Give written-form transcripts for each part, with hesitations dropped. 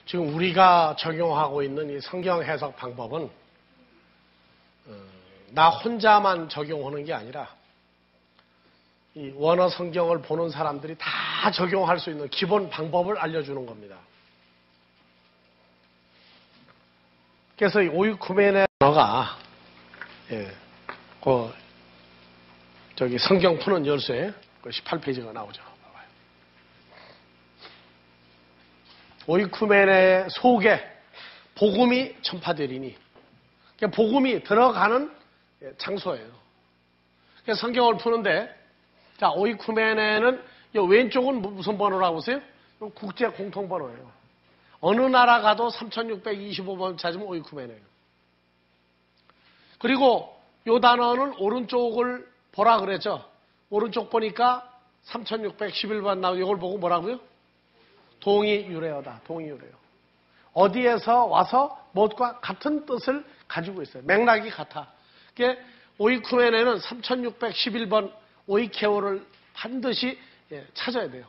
지금 우리가 적용하고 있는 이 성경 해석 방법은 나 혼자만 적용하는 게 아니라 이 원어 성경을 보는 사람들이 다 적용할 수 있는 기본 방법을 알려주는 겁니다. 그래서 이 오이쿠멘의 언어가 저기 성경 푸는 열쇠 18페이지가 나오죠. 오이쿠멘의 속에 복음이 전파되리니 복음이 들어가는 장소예요. 그래서 성경을 푸는데 자 오이쿠멘에는 왼쪽은 무슨 번호라고 보세요? 국제 공통번호예요. 어느 나라 가도 3625번 찾으면 오이쿠멘이에요. 그리고 이 단어는 오른쪽을 보라 그랬죠. 오른쪽 보니까 3611번 나오고 이걸 보고 뭐라고요? 동의유래어다. 동의유래어. 어디에서 와서 무엇과 같은 뜻을 가지고 있어요. 맥락이 같아. 그게 오이쿠멘에는 3611번 오이케오를 반드시 찾아야 돼요.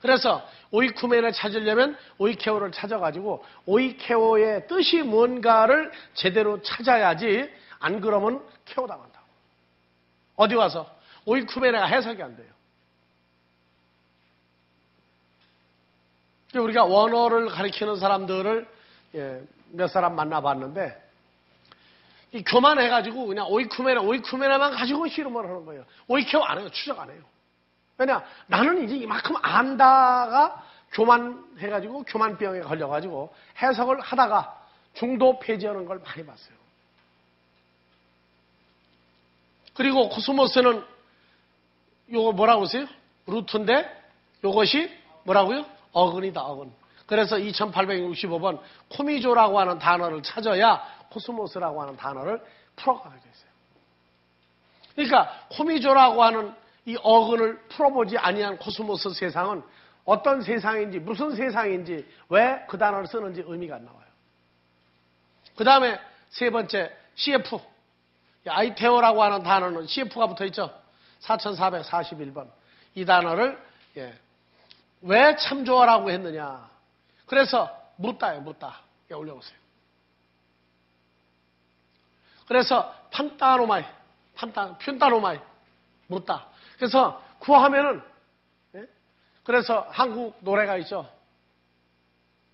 그래서 오이쿠멘을 찾으려면 오이케오를 찾아가지고 오이케오의 뜻이 뭔가를 제대로 찾아야지 안 그러면 케오당한다고. 어디 와서 오이쿠멘에가 해석이 안 돼요. 우리가 원어를 가리키는 사람들을 몇 사람 만나봤는데 이 교만해가지고 그냥 오이쿠메나만 가지고 씨름을 하는 거예요. 오이케오 안 해요. 추적 안 해요. 왜냐 나는 이제 이만큼 안다가 교만해가지고 교만병에 걸려가지고 해석을 하다가 중도 폐지하는 걸 많이 봤어요. 그리고 코스모스는 요거 뭐라고 하세요? 루트인데 요것이 뭐라고요? 어근이다, 어근. 그래서 2865번 코미조라고 하는 단어를 찾아야 코스모스라고 하는 단어를 풀어가게 됐어요. 그러니까 코미조라고 하는 이 어근을 풀어보지 아니한 코스모스 세상은 어떤 세상인지 무슨 세상인지 왜 그 단어를 쓰는지 의미가 안 나와요. 그 다음에 세 번째 CF 아이테오라고 하는 단어는 CF가 붙어있죠. 4441번 이 단어를 왜 참조하라고 했느냐. 그래서 묻다예요. 묻다. 올려보세요. 그래서 푼타노마이 묻다. 그래서 구하면은 그래서 한국 노래가 있죠.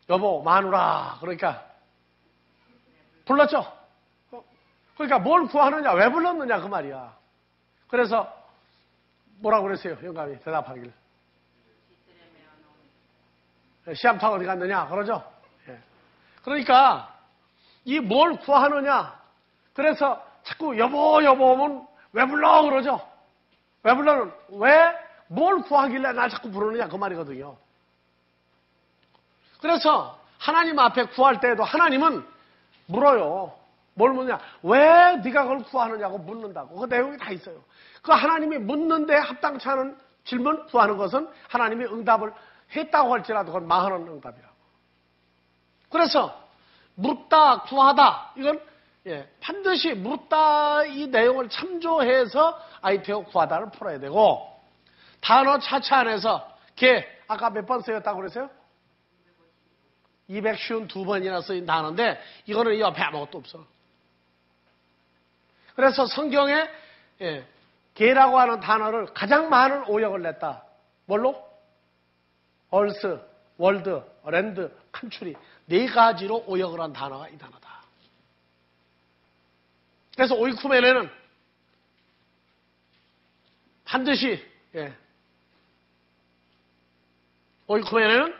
여보 마누라 그러니까 불렀죠. 그러니까 뭘 구하느냐 왜 불렀느냐 그 말이야. 그래서 뭐라고 그랬어요. 영감이 대답하길. 시암탕 어디 갔느냐 그러죠. 그러니까 이 뭘 구하느냐. 그래서 자꾸 여보 하면 왜 불러 그러죠. 왜 불러는 왜 뭘 구하길래 날 자꾸 부르느냐 그 말이거든요. 그래서 하나님 앞에 구할 때에도 하나님은 물어요. 뭘 묻냐. 왜 네가 그걸 구하느냐고 묻는다고. 그 내용이 다 있어요. 그 하나님이 묻는데 합당치 않은 질문 구하는 것은 하나님이 응답을 했다고 할지라도 그건 망하는 응답이라고. 그래서 묻다 구하다 이건 반드시 묻다 이 내용을 참조해서 아이테오 구하다를 풀어야 되고 단어 차차 안에서 아까 몇 번 쓰였다고 그랬어요? 252번이나 쓰인 단어인데 이거는 이 옆에 아무것도 없어. 그래서 성경에 개라고 하는 단어를 가장 많은 오역을 냈다. 뭘로? 얼스, 월드, 랜드, 칸츄리 네 가지로 오역을 한 단어가 이 단어다. 그래서 오이쿠멘에는 반드시 오이쿠멘에는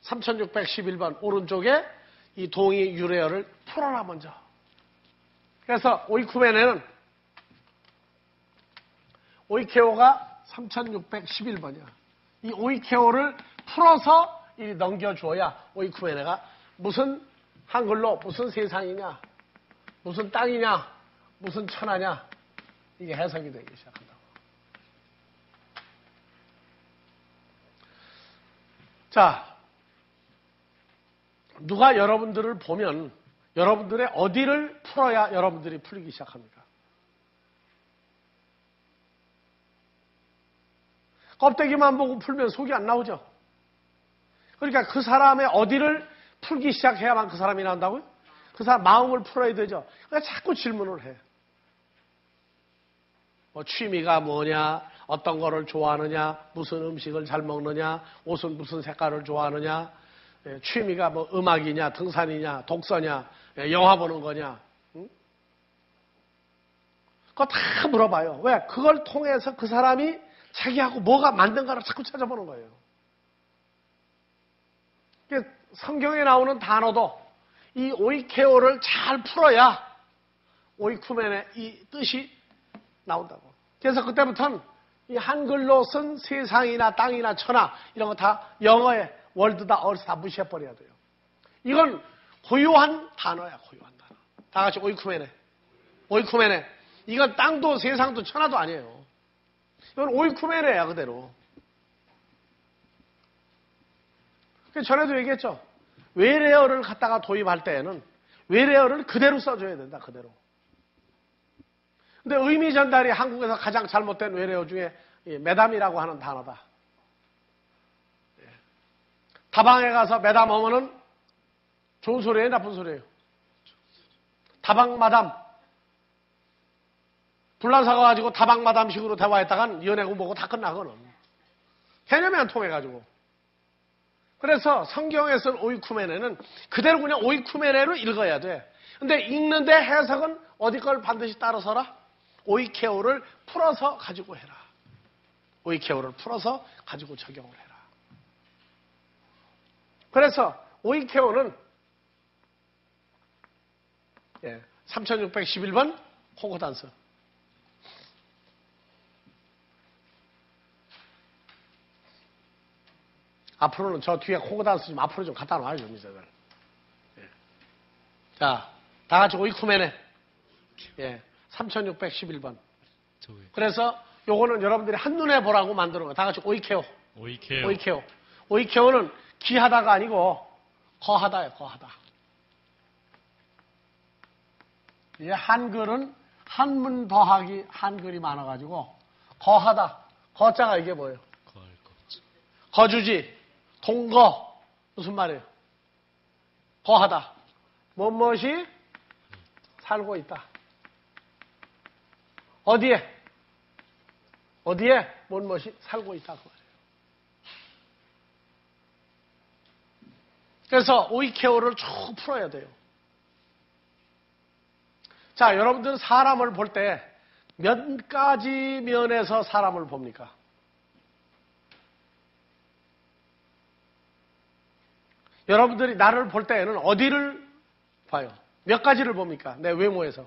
3611번 오른쪽에 이 동의 유래어를 풀어라 먼저. 그래서 오이쿠멘에는 오이케오가 3611번이야. 이 오이케오를 풀어서 넘겨줘야 오이쿠멘에가 무슨 한글로 무슨 세상이냐, 무슨 땅이냐, 무슨 천하냐 이게 해석이 되기 시작한다고. 자, 누가 여러분들을 보면 여러분들의 어디를 풀어야 여러분들이 풀리기 시작합니까? 껍데기만 보고 풀면 속이 안 나오죠. 그러니까 그 사람의 어디를 풀기 시작해야만 그 사람이 나온다고요? 그 사람 마음을 풀어야 되죠. 그러니까 자꾸 질문을 해. 뭐 취미가 뭐냐, 어떤 거를 좋아하느냐, 무슨 음식을 잘 먹느냐, 옷은 무슨 색깔을 좋아하느냐, 취미가 뭐 음악이냐, 등산이냐, 독서냐, 영화 보는 거냐. 응? 그거 다 물어봐요. 왜? 그걸 통해서 그 사람이 자기하고 뭐가 맞는가를 자꾸 찾아보는 거예요. 성경에 나오는 단어도 이 오이케오를 잘 풀어야 오이쿠멘의 이 뜻이 나온다고. 그래서 그때부터는 이 한글로 쓴 세상이나 땅이나 천하 이런 거 다 영어의 월드다 어스 다 무시해버려야 돼요. 이건 고유한 단어야, 고유한 단어. 다 같이 오이쿠멘에. 오이쿠멘에. 이건 땅도 세상도 천하도 아니에요. 이건 오이쿠멘에야 그대로. 전에도 얘기했죠. 외래어를 갖다가 도입할 때에는 외래어를 그대로 써줘야 된다, 그대로. 근데 의미 전달이 한국에서 가장 잘못된 외래어 중에 매담이라고 하는 단어다. 다방에 가서 매담 오면은 좋은 소리예요, 나쁜 소리예요? 다방마담. 불란서 가가지고 다방마담식으로 대화했다간 연애 공부하고 다 끝나거든. 개념이 안 통해가지고. 그래서 성경에 쓴 오이쿠메네는 그대로 그냥 오이쿠메네로 읽어야 돼. 근데 읽는데 해석은 어디 걸 반드시 따라서라? 오이케오를 풀어서 가지고 해라. 오이케오를 풀어서 가지고 적용을 해라. 그래서 오이케오는 3611번 콩코단서. 앞으로는 저 뒤에 콩코단서 좀 앞으로 좀 갖다 놔요, 좀 이제들. 자, 다 같이 오이쿠메네. 3611번. 그래서 요거는 여러분들이 한눈에 보라고 만드는 거. 다 같이 오이케오. 오이케오. 오이케오는 기하다가 아니고 거하다예요, 거하다. 이 한글은 한문 더하기 한글이 많아가지고 거하다. 거자가 이게 뭐예요? 거주지, 동거. 무슨 말이에요? 거하다. 무엇이 살고 있다. 어디에 무엇이 살고 있다. 그 말이에요. 그래서 오이케오를 쭉 풀어야 돼요. 자, 여러분들은 사람을 볼 때 몇 가지 면에서 사람을 봅니까? 여러분들이 나를 볼 때에는 어디를 봐요? 몇 가지를 봅니까? 내 외모에서.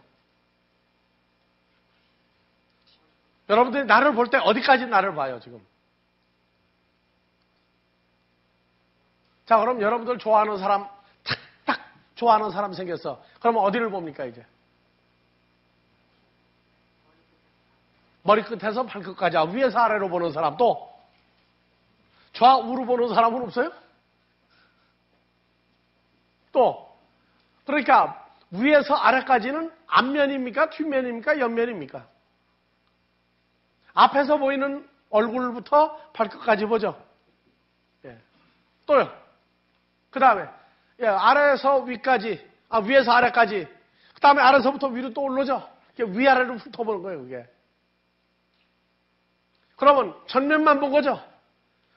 여러분들이 나를 볼 때 어디까지 나를 봐요, 지금? 자, 그럼 여러분들 좋아하는 사람, 탁탁 좋아하는 사람 생겼어. 그러면 어디를 봅니까, 이제? 머리끝에서 발끝까지. 위에서 아래로 보는 사람 또? 좌우로 보는 사람은 없어요? 또? 그러니까 위에서 아래까지는 앞면입니까? 뒷면입니까? 옆면입니까? 앞에서 보이는 얼굴부터 발끝까지 보죠. 또요. 그 다음에 아래에서 위까지, 위에서 아래까지. 그 다음에 아래서부터 위로 또 올라오죠. 위아래로 훑어보는 거예요, 그게. 그러면 전면만 본 거죠.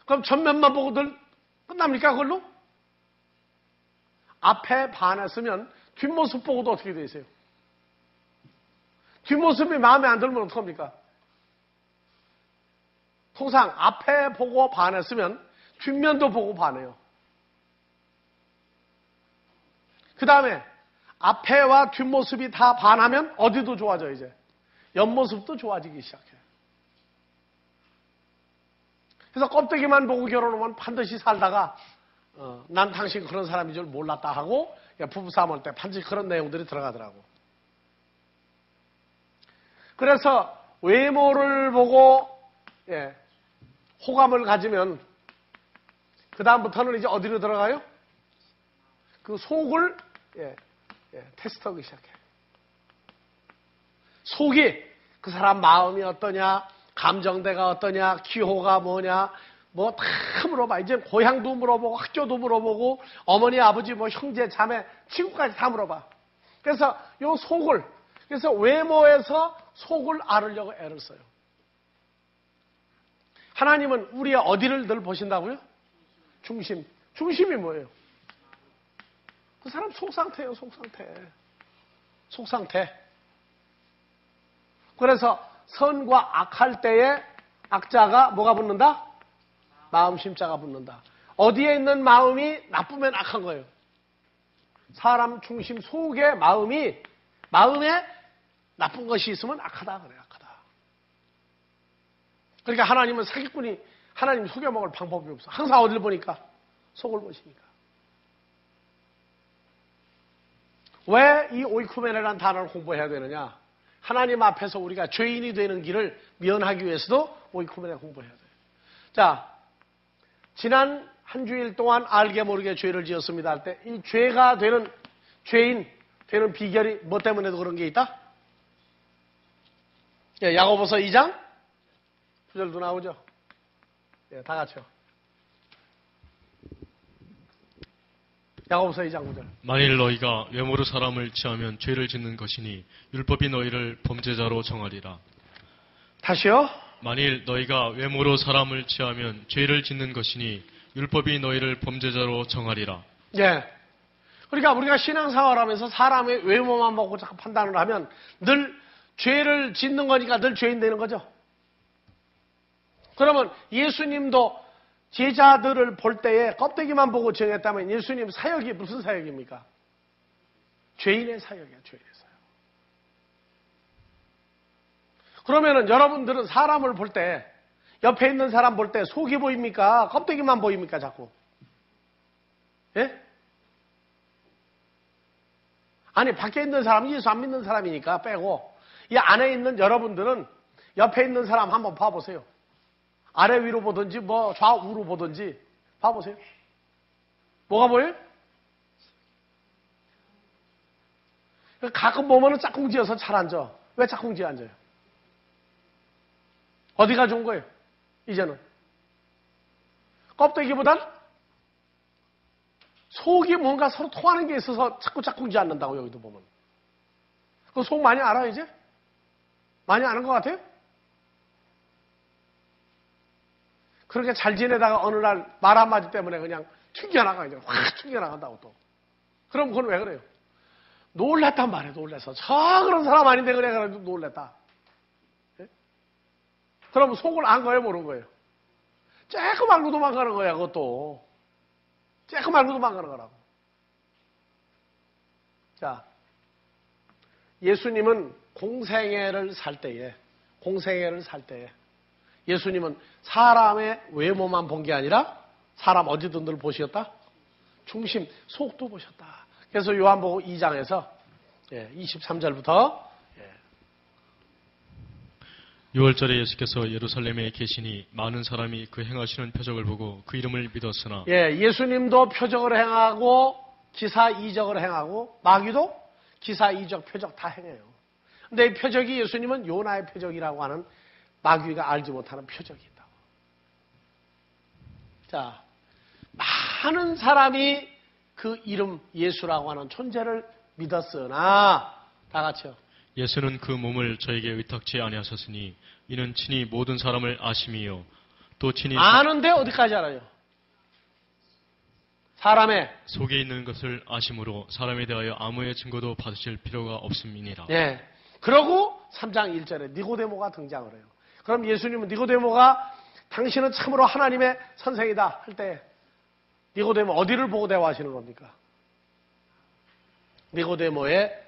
그럼 전면만 보고들 끝납니까, 그걸로? 앞에 반했으면 뒷모습 보고도 어떻게 돼 있어요? 뒷모습이 마음에 안 들면 어떡합니까? 통상 앞에 보고 반했으면 뒷면도 보고 반해요. 그 다음에 앞에와 뒷모습이 다 반하면 어디도 좋아져, 이제? 옆모습도 좋아지기 시작해. 그래서 껍데기만 보고 결혼하면 반드시 살다가 난 당신 그런 사람인 줄 몰랐다 하고 부부싸움 할 때 반드시 그런 내용들이 들어가더라고. 그래서 외모를 보고 호감을 가지면 그 다음부터는 이제 어디로 들어가요? 그 속을 테스트하기 시작해. 속이 그 사람 마음이 어떠냐, 감정대가 어떠냐, 기호가 뭐냐, 뭐 다 물어봐. 이제 고향도 물어보고 학교도 물어보고 어머니, 아버지, 뭐 형제, 자매, 친구까지 다 물어봐. 그래서 요 속을, 그래서 외모에서 속을 알으려고 애를 써요. 하나님은 우리의 어디를 늘 보신다고요? 중심. 중심이 뭐예요? 그 사람 속 상태예요, 속 상태. 속 상태. 그래서 선과 악할 때에 악자가 뭐가 붙는다? 마음 심자가 붙는다. 어디에 있는 마음이 나쁘면 악한 거예요. 사람 중심 속에 마음에 나쁜 것이 있으면 악하다 그래요. 악하다. 그러니까 하나님은 사기꾼이 하나님 속여먹을 방법이 없어. 항상 어디를 보니까? 속을 보시니까. 왜 이 오이쿠메네라는 단어를 공부해야 되느냐? 하나님 앞에서 우리가 죄인이 되는 길을 면하기 위해서도 오이쿠메네 공부해야 돼요. 자, 지난 한 주일 동안 알게 모르게 죄를 지었습니다 할 때 이 죄가 되는 죄인 되는 비결이 뭐 때문에도 그런 게 있다? 예, 야고보서 2장 9절도 나오죠. 예, 다 같이요. 야고보서 2장 9절. 만일 너희가 외모로 사람을 취하면 죄를 짓는 것이니 율법이 너희를 범죄자로 정하리라. 다시요. 만일 너희가 외모로 사람을 취하면 죄를 짓는 것이니 율법이 너희를 범죄자로 정하리라. 예. 그러니까 우리가 신앙생활하면서 사람의 외모만 보고 자꾸 판단을 하면 늘 죄를 짓는 거니까 늘 죄인 되는 거죠. 그러면 예수님도 제자들을 볼 때에 껍데기만 보고 정했다면 예수님 사역이 무슨 사역입니까? 죄인의 사역이야, 죄인의 사역. 그러면은 여러분들은 사람을 볼 때, 옆에 있는 사람 볼 때 속이 보입니까? 껍데기만 보입니까, 자꾸? 예? 아니, 밖에 있는 사람은 예수 안 믿는 사람이니까 빼고, 이 안에 있는 여러분들은 옆에 있는 사람 한번 봐보세요. 아래 위로 보든지 뭐 좌우로 보든지 봐보세요. 뭐가 보여요? 가끔 보면은 짝꿍지어서 잘 앉아. 왜 짝꿍지에 앉아요? 어디가 좋은 거예요? 이제는 껍데기보단 속이 뭔가 서로 통하는 게 있어서 자꾸 짝꿍지 않는다고. 여기도 보면 그 속 많이 알아요? 이제 많이 아는 것 같아요? 그렇게 잘 지내다가 어느 날 말 한마디 때문에 그냥 튕겨나가, 이제 확 튕겨나간다고 또. 그럼 그건 왜 그래요? 놀랐단 말이에요, 놀라서. 그런 사람 아닌데 그래, 놀랬다. 예? 그럼 속을 안 거예요, 모르는 거예요? 쬐끔 알고 도망가는 거야, 그것도. 쬐끔 알고 도망가는 거라고. 자, 예수님은 공생애를 살 때에, 예수님은 사람의 외모만 본 게 아니라 사람 어디든 늘 보셨다? 중심, 속도 보셨다. 그래서 요한복음 2장에서 23절부터 6월절에 예수께서 예루살렘에 계시니 많은 사람이 그 행하시는 표적을 보고 그 이름을 믿었으나 예수님도 표적을 행하고 기사 이적을 행하고 마귀도 기사 이적 표적 다 행해요. 근데 이 표적이 예수님은 요나의 표적이라고 하는 마귀가 알지 못하는 표적이 있다고. 자, 많은 사람이 그 이름 예수라고 하는 존재를 믿었으나 다 같이요. 예수는 그 몸을 저에게 의탁치 아니하셨으니 이는 친히 모든 사람을 아심이요 또 친히 아는데 어디까지 알아요? 사람의 속에 있는 것을 아심으로 사람에 대하여 아무의 증거도 받으실 필요가 없음이니라. 예. 그러고 3장 1절에 니고데모가 등장을 해요. 그럼 예수님은 니고데모가 당신은 참으로 하나님의 선생이다 할 때 니고데모 어디를 보고 대화하시는 겁니까? 니고데모의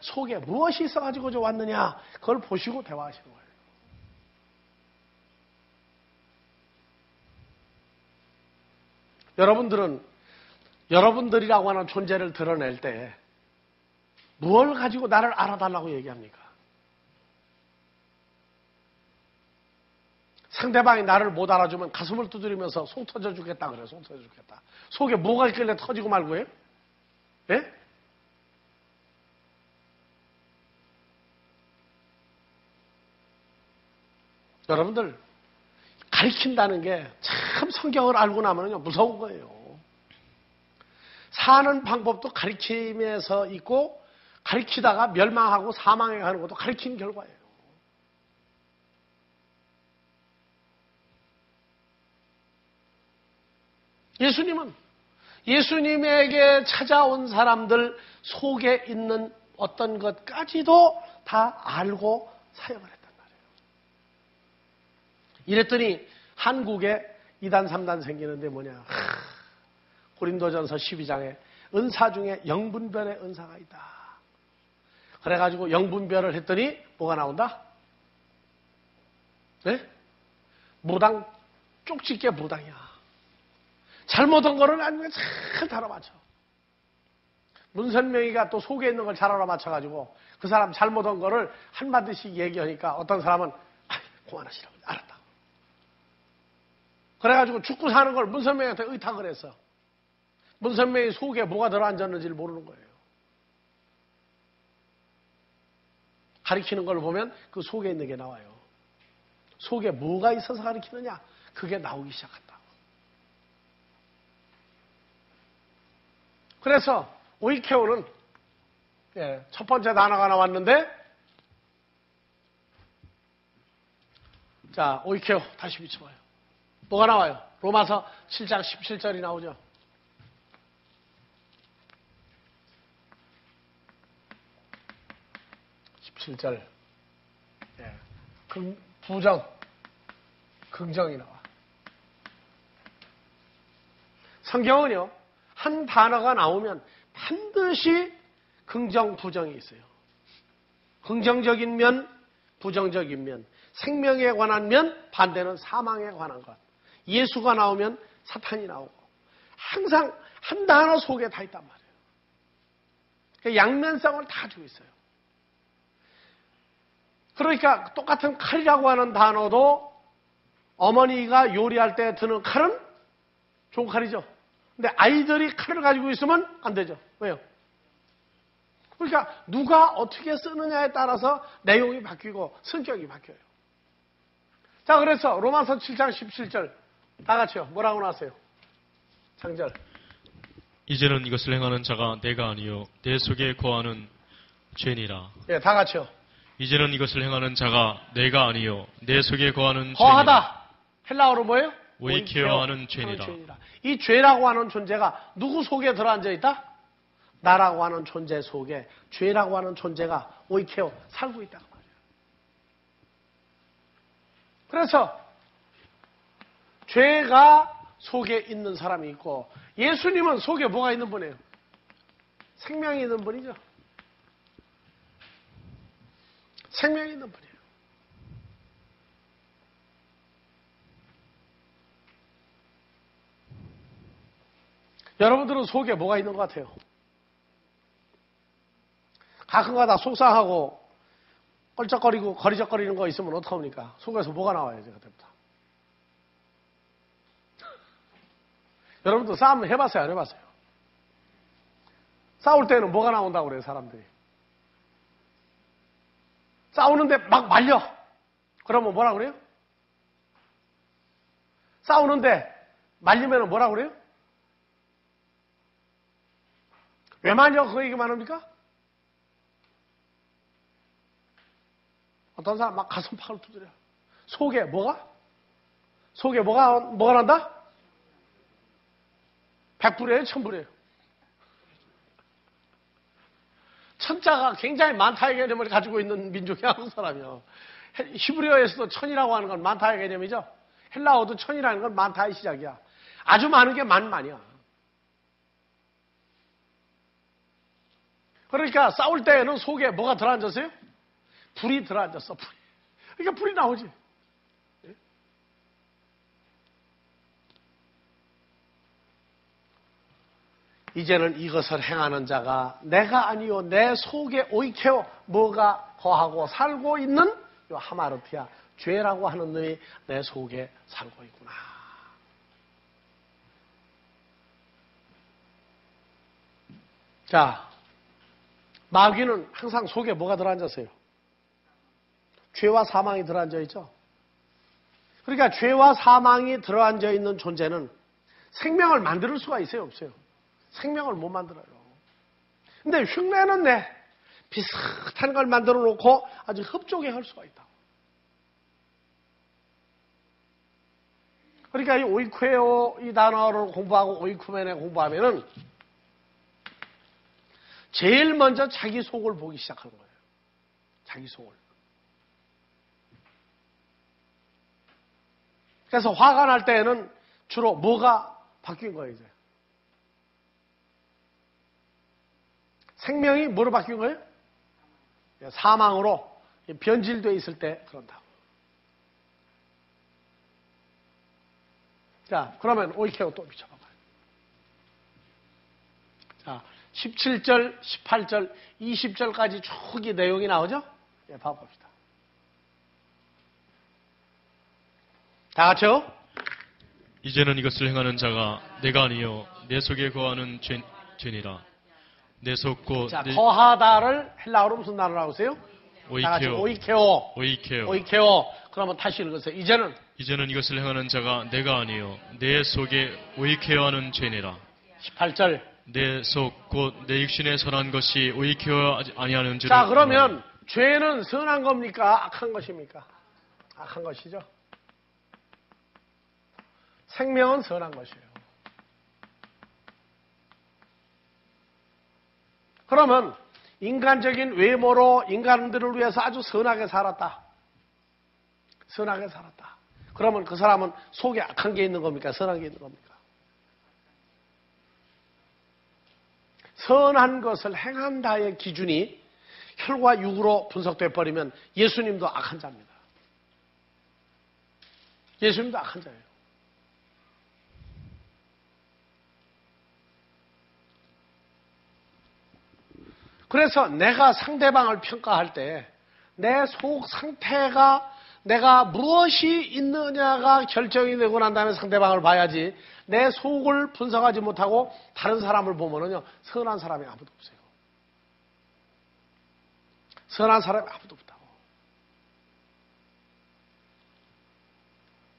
속에 무엇이 있어가지고 저 왔느냐 그걸 보시고 대화하시는 거예요. 여러분들이라고 하는 존재를 드러낼 때 무엇을 가지고 나를 알아달라고 얘기합니까? 상대방이 나를 못 알아주면 가슴을 두드리면서 속 터져 주겠다 그래요. 속 터져 주겠다. 속에 뭐가 있길래 터지고 말고 해요? 예? 여러분들 가르친다는 게 참 성경을 알고 나면요 무서운 거예요. 사는 방법도 가르침에서 있고 가르치다가 멸망하고 사망해 가는 것도 가르친 결과예요. 예수님은 예수님에게 찾아온 사람들 속에 있는 어떤 것까지도 다 알고 사역을 했단 말이에요. 이랬더니 한국에 2단, 3단 생기는데 뭐냐. 고린도전서 12장에 은사 중에 영분별의 은사가 있다. 그래가지고 영분별을 했더니 뭐가 나온다? 네? 무당, 쪽집게 무당이야. 잘못한 거를 아니면 잘 알아맞혀. 문선명이가 또 속에 있는 걸 잘 알아맞혀가지고 그 사람 잘못한 거를 한마디씩 얘기하니까 어떤 사람은 그만하시라고 알았다. 그래가지고 죽고 사는 걸 문선명한테 의탁을 했어. 문선명이 속에 뭐가 들어앉았는지를 모르는 거예요. 가리키는 걸 보면 그 속에 있는 게 나와요. 속에 뭐가 있어서 가리키느냐? 그게 나오기 시작한다. 그래서 오이케오는 첫 번째 단어가 나왔는데 자 오이케오 다시 비춰봐요. 뭐가 나와요? 로마서 7장 17절이 나오죠. 17절 부정 긍정이 나와. 성경은요 한 단어가 나오면 반드시 긍정 부정이 있어요. 긍정적인 면 부정적인 면 생명에 관한 면 반대는 사망에 관한 것. 예수가 나오면 사탄이 나오고 항상 한 단어 속에 다 있단 말이에요. 그러니까 양면성을 다 주고 있어요. 그러니까 똑같은 칼이라고 하는 단어도 어머니가 요리할 때 드는 칼은 좋은 칼이죠. 근데 아이들이 칼을 가지고 있으면 안 되죠. 왜요? 그러니까 누가 어떻게 쓰느냐에 따라서 내용이 바뀌고 성격이 바뀌어요. 자, 그래서 로마서 7장 17절 다 같이요. 뭐라고 나왔어요? 장절. 이제는 이것을 행하는 자가 내가 아니요 내 속에 거하는 죄니라. 예, 다 같이요. 이제는 이것을 행하는 자가 내가 아니요 내 속에 거하는 거하다. 죄니라. 헬라어로 뭐예요? 오이케어하는 죄니라. 이 죄라고 하는 존재가 누구 속에 들어앉아 있다? 나라고 하는 존재 속에 죄라고 하는 존재가 오이케어 살고 있다고 말이에요. 그래서 죄가 속에 있는 사람이 있고 예수님은 속에 뭐가 있는 분이에요? 생명이 있는 분이죠. 생명이 있는 분이에요. 여러분들은 속에 뭐가 있는 것 같아요? 가끔가다 속상하고 껄쩍거리고 거리적거리는 거 있으면 어떡합니까? 속에서 뭐가 나와요, 제가 때부터. 여러분도 싸움 해봤어요, 안 해봤어요? 싸울 때는 뭐가 나온다고 그래요, 사람들이? 싸우는데 막 말려. 그러면 뭐라 그래요? 싸우는데 말리면 뭐라 그래요? 왜 말려? 그 얘기만 합니까? 어떤 사람 막 가슴팍을 두드려. 속에 뭐가? 속에 뭐가 난다? 100불이에요? 1000불이에요? 천자가 굉장히 많다의 개념을 가지고 있는 민족이 한국 사람이요. 히브리어에서도 천이라고 하는 건 많다의 개념이죠. 헬라어도 천이라는 건 많다의 시작이야. 아주 많은 게 만만이야. 그러니까 싸울 때에는 속에 뭐가 들어앉았어요? 불이 들어앉았어. 불이. 그러니까 불이 나오지. 이제는 이것을 행하는 자가 내가 아니요 내 속에 오이케어 뭐가 거하고 살고 있는 요 하마르티아 죄라고 하는 놈이 내 속에 살고 있구나. 자, 마귀는 항상 속에 뭐가 들어앉았어요? 죄와 사망이 들어앉아 있죠. 그러니까 죄와 사망이 들어앉아 있는 존재는 생명을 만들 수가 있어요, 없어요? 생명을 못 만들어요. 근데 흉내는 비슷한 걸 만들어 놓고 아주 흡족해 할 수가 있다. 그러니까 이 오이쿠에오 이 단어를 공부하고 오이쿠멘에 공부하면은 제일 먼저 자기 속을 보기 시작하는 거예요. 자기 속을. 그래서 화가 날 때에는 주로 뭐가 바뀐 거예요, 이제? 생명이 뭐로 바뀐 거예요? 사망으로 변질되어 있을 때 그런다고. 자, 그러면 오이케오 또 비춰봐봐요. 자, 17절, 18절, 20절까지 쭉 이 내용이 나오죠? 예, 봐봅시다. 다 같이요? 이제는 이것을 행하는 자가 내가 아니요 내 속에 거하는 죄니라. 내 속 곧 자, 거하다를 헬라어로 무슨 단어라고 하세요? 다 같이 오이케오. 오이케오. 그러면 다시 읽으세요. 이제는 이것을 행하는 자가 내가 아니요 내 속에 오이케어하는 죄니라. 18절. 내 속 곧 내 육신에 선한 것이 오이케어 아니하는 줄을. 자, 그러면 죄는 선한 겁니까? 악한 것입니까? 악한 것이죠. 생명은 선한 것이에요. 그러면 인간적인 외모로 인간들을 위해서 아주 선하게 살았다. 선하게 살았다. 그러면 그 사람은 속에 악한 게 있는 겁니까? 선한 게 있는 겁니까? 선한 것을 행한다의 기준이 혈과 육으로 분석돼 버리면 예수님도 악한 자입니다. 예수님도 악한 자예요. 그래서 내가 상대방을 평가할 때 내 속 상태가 내가 무엇이 있느냐가 결정이 되고 난 다음에 상대방을 봐야지 내 속을 분석하지 못하고 다른 사람을 보면은요, 선한 사람이 아무도 없어요. 선한 사람이 아무도 없다고.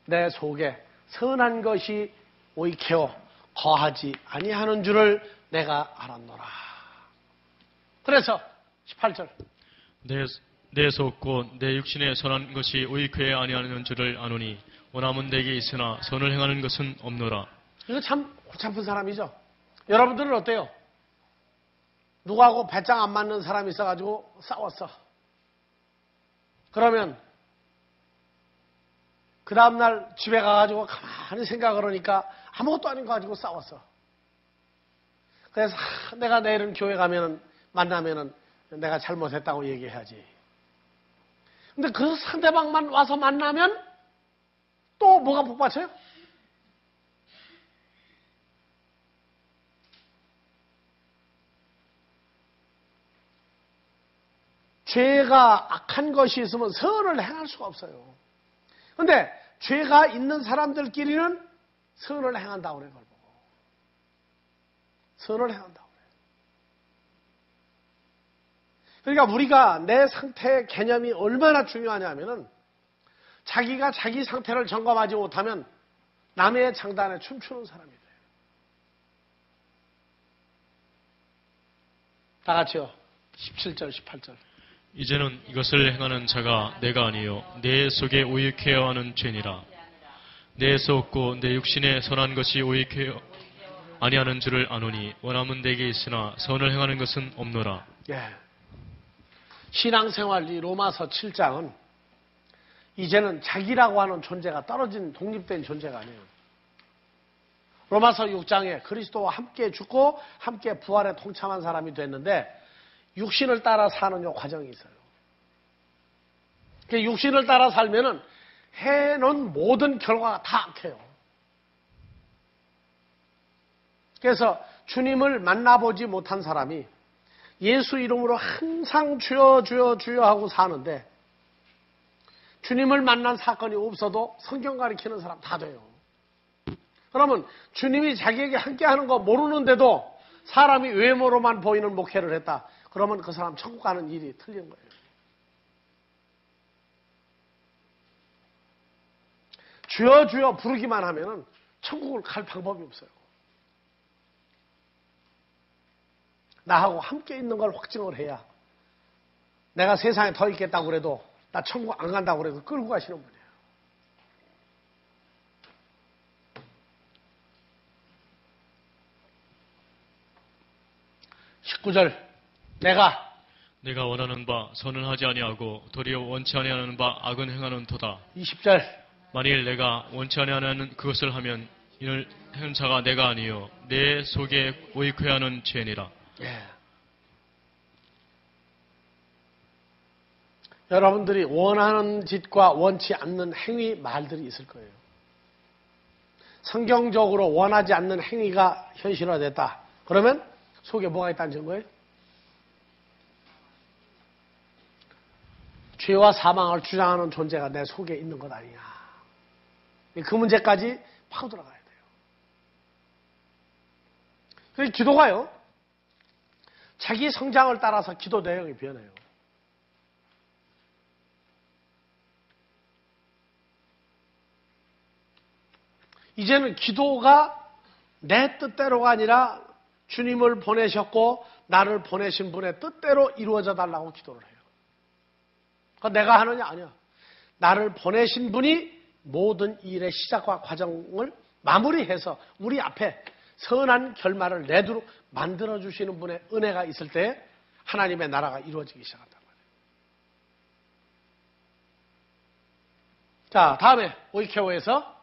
내 속에 선한 것이 오이케어 거하지 아니하는 줄을 내가 알았노라. 그래서 18절. 내 속 곧 내 육신에 선한 것이 오이케어 아니하는 줄을 아노니 원함은 내게 있으나 선을 행하는 것은 없노라. 이거 참 골치 아픈 사람이죠. 여러분들은 어때요? 누구하고 배짱 안 맞는 사람이 있어가지고 싸웠어. 그러면 그 다음날 집에 가가지고 가만히 생각을 하니까 아무것도 아닌 거 가지고 싸웠어. 그래서 내가 내일은 교회 만나면은 내가 잘못했다고 얘기해야지. 근데 그 상대방만 와서 만나면 또 뭐가 복받쳐요? 죄가 악한 것이 있으면 선을 행할 수가 없어요. 근데 죄가 있는 사람들끼리는 선을 행한다고 그래, 그걸 보고. 선을 행한다고 그래. 그러니까 우리가 내 상태의 개념이 얼마나 중요하냐면은 자기가 자기 상태를 점검하지 못하면 남의 장단에 춤추는 사람이 돼요. 다 같이요. 17절, 18절. 이제는 이것을 행하는 자가 내가 아니요 내 속에 오이케어 하는 죄니라. 내 속 곧 내 육신에 선한 것이 오이케어 아니하는 줄을 아노니 원함은 내게 있으나 선을 행하는 것은 없노라. 예. 신앙생활 이 로마서 7장은 이제는 자기라고 하는 존재가 떨어진 독립된 존재가 아니에요. 로마서 6장에 그리스도와 함께 죽고 함께 부활에 동참한 사람이 됐는데 육신을 따라 사는 요 과정이 있어요. 그 육신을 따라 살면은 해놓은 모든 결과가 다 악해요. 그래서 주님을 만나보지 못한 사람이 예수 이름으로 항상 주여 주여 주여 하고 사는데 주님을 만난 사건이 없어도 성경 가리키는 사람 다 돼요. 그러면 주님이 자기에게 함께하는 거 모르는데도 사람이 외모로만 보이는 목회를 했다. 그러면 그 사람 천국 가는 일이 틀린 거예요. 주여 주여 부르기만 하면은 천국을 갈 방법이 없어요. 나하고 함께 있는 걸 확증을 해야 내가 세상에 더 있겠다고 그래도 나 천국 안 간다고 그래도 끌고 가시는 분이에요. 19절 내가 원하는 바 선은 하지 아니하고 도리어 원치 아니하는 바 악은 행하는 도다. 20절 만일 내가 원치 아니하는 그것을 하면 이를 행한 자가 내가 아니요 내 속에 오익해 하는 죄니라. 예. 여러분들이 원하는 짓과 원치 않는 행위 말들이 있을 거예요. 성경적으로 원하지 않는 행위가 현실화됐다. 그러면 속에 뭐가 있다는 증거예요? 죄와 사망을 주장하는 존재가 내 속에 있는 것 아니냐. 그 문제까지 파고 들어가야 돼요. 그래서 기도가요. 자기 성장을 따라서 기도 내용이 변해요. 이제는 기도가 내 뜻대로가 아니라 주님을 보내셨고 나를 보내신 분의 뜻대로 이루어져 달라고 기도를 해요. 그러니까 내가 하느냐? 아니야. 나를 보내신 분이 모든 일의 시작과 과정을 마무리해서 우리 앞에 선한 결말을 내도록 만들어주시는 분의 은혜가 있을 때 하나님의 나라가 이루어지기 시작한단 말이에요. 자, 다음에 오이케오에서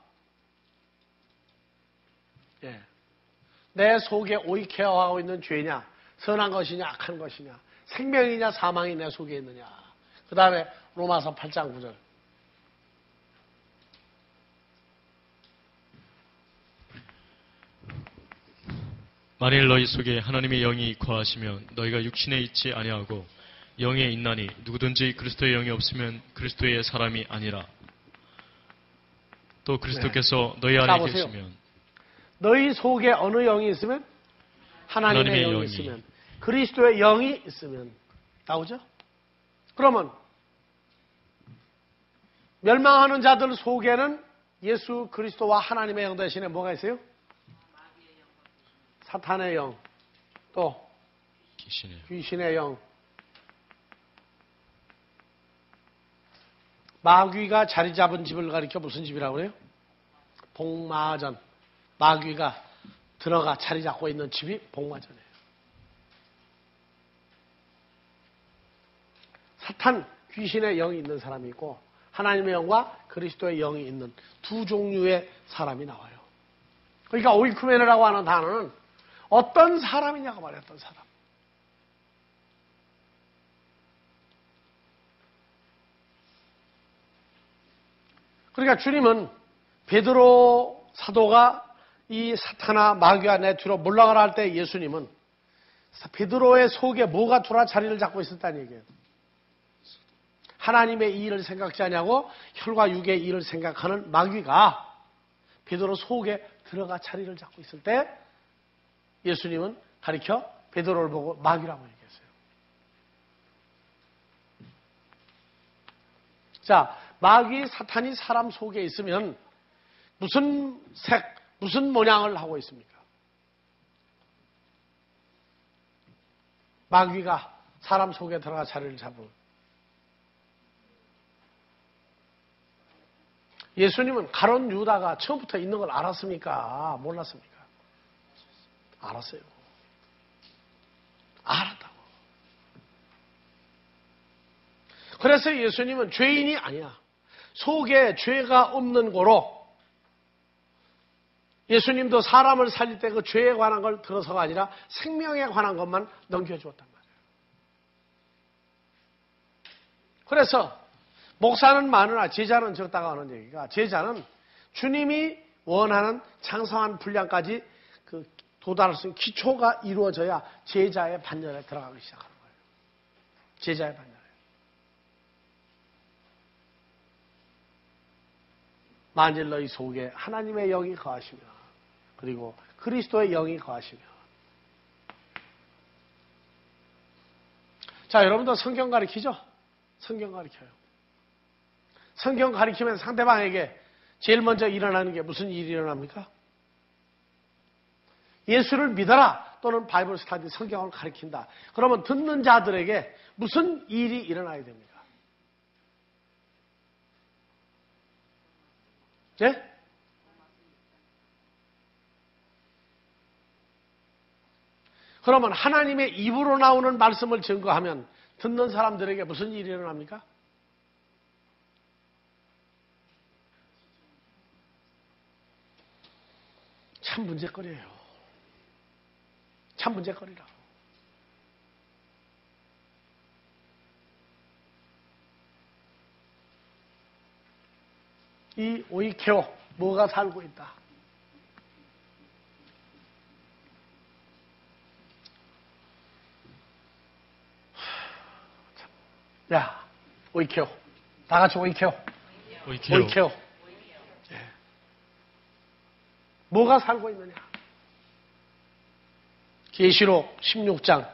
내 속에 오이케어하고 있는 죄냐, 선한 것이냐, 악한 것이냐, 생명이냐, 사망이 내 속에 있느냐. 그 다음에 로마서 8장 9절. 만일 너희 속에 하나님의 영이 거하시면 너희가 육신에 있지 아니하고 영에 있나니 누구든지 그리스도의 영이 없으면 그리스도의 사람이 아니라. 또 그리스도께서 너희 안에 계시면 너희 속에 어느 영이 있으면? 하나님의 영이 있으면. 그리스도의 영이 있으면. 나오죠? 그러면 멸망하는 자들 속에는 예수 그리스도와 하나님의 영 대신에 뭐가 있어요? 사탄의 영, 또 귀신의 영. 마귀가 자리 잡은 집을 가리켜 무슨 집이라고 그래요? 복마전. 마귀가 들어가 자리 잡고 있는 집이 복마전이에요. 사탄, 귀신의 영이 있는 사람이 있고 하나님의 영과 그리스도의 영이 있는 두 종류의 사람이 나와요. 그러니까 오이쿠메네라고 하는 단어는 어떤 사람이냐고 말해요. 어떤 사람. 그러니까 주님은 베드로 사도가 이 사탄아 마귀가 내 뒤로 물러가라 할 때 예수님은 베드로의 속에 뭐가 돌아 자리를 잡고 있었다는 얘기예요. 하나님의 일을 생각지 않냐고 혈과 육의 일을 생각하는 마귀가 베드로 속에 들어가 자리를 잡고 있을 때 예수님은 가리켜 베드로를 보고 마귀라고 얘기했어요. 자, 마귀 사탄이 사람 속에 있으면 무슨 색, 무슨 모양을 하고 있습니까? 마귀가 사람 속에 들어가 자리를 잡은. 예수님은 가론 유다가 처음부터 있는 걸 알았습니까? 몰랐습니까? 알았어요. 알았다고. 그래서 예수님은 죄인이 아니야. 속에 죄가 없는 거로 예수님도 사람을 살릴 때 그 죄에 관한 걸 들어서가 아니라 생명에 관한 것만 넘겨주었단 말이에요. 그래서 목사는 많으나 제자는 적다가 하는 얘기가 제자는 주님이 원하는 장성한 분량까지 그 도달할 수 있는 기초가 이루어져야 제자의 반열에 들어가기 시작하는 거예요. 제자의 반열에. 만일 너희 속에 하나님의 영이 거하시며 그리고 그리스도의 영이 거하시며. 자, 여러분도 성경 가르치죠? 성경 가르쳐요. 성경 가르치면 상대방에게 제일 먼저 일어나는 게 무슨 일이 일어납니까? 예수를 믿어라 또는 바이블 스터디 성경을 가르친다. 그러면 듣는 자들에게 무슨 일이 일어나야 됩니까? 예? 그러면 하나님의 입으로 나오는 말씀을 증거하면 듣는 사람들에게 무슨 일이 일어납니까? 참 문제거리예요. 참 문제거리라. 이 오이케오 뭐가 살고 있다. 야, 오이케오. 다 같이 오이케오. 오이케오. 예. 뭐가 살고 있느냐? 계시록 16장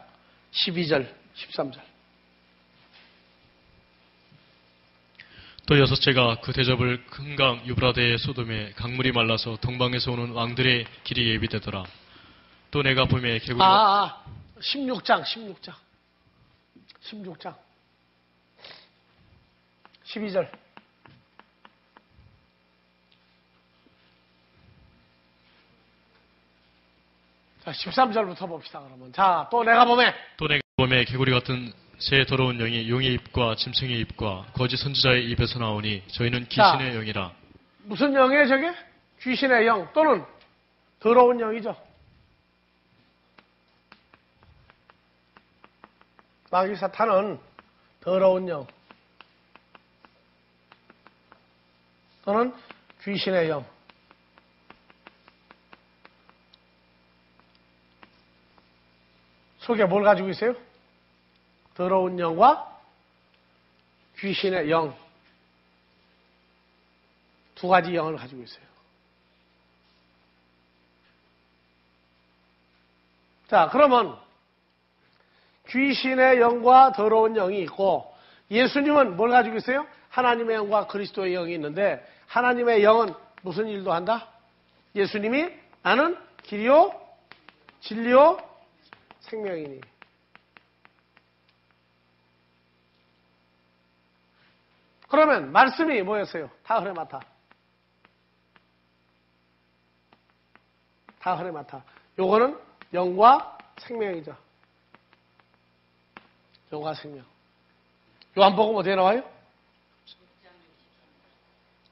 12절, 13절. 또 여섯째가 그 대접을 큰 강 유브라데의 소돔에 강물이 말라서 동방에서 오는 왕들의 길이 예비되더라. 또 내가 봄에 개구리가 16장 12절. 자, 13절부터 봅시다, 그러면. 자, 또 내가 봄에 개구리 같은 새 더러운 영이 용의 입과 짐승의 입과 거짓 선지자의 입에서 나오니 저희는 귀신의 영이라. 무슨 영이에요, 저게? 귀신의 영 또는 더러운 영이죠. 마귀 사탄은 더러운 영 또는 귀신의 영. 속에 뭘 가지고 있어요? 더러운 영과 귀신의 영. 두 가지 영을 가지고 있어요. 자, 그러면 귀신의 영과 더러운 영이 있고 예수님은 뭘 가지고 있어요? 하나님의 영과 그리스도의 영이 있는데 하나님의 영은 무슨 일도 한다? 예수님이 나는 길이요 진리요 생명이니. 그러면 말씀이 뭐였어요? 타흐레마타. 타흐레마타. 요거는 영과 생명이죠. 영과 생명. 요한복음 어디에 나와요?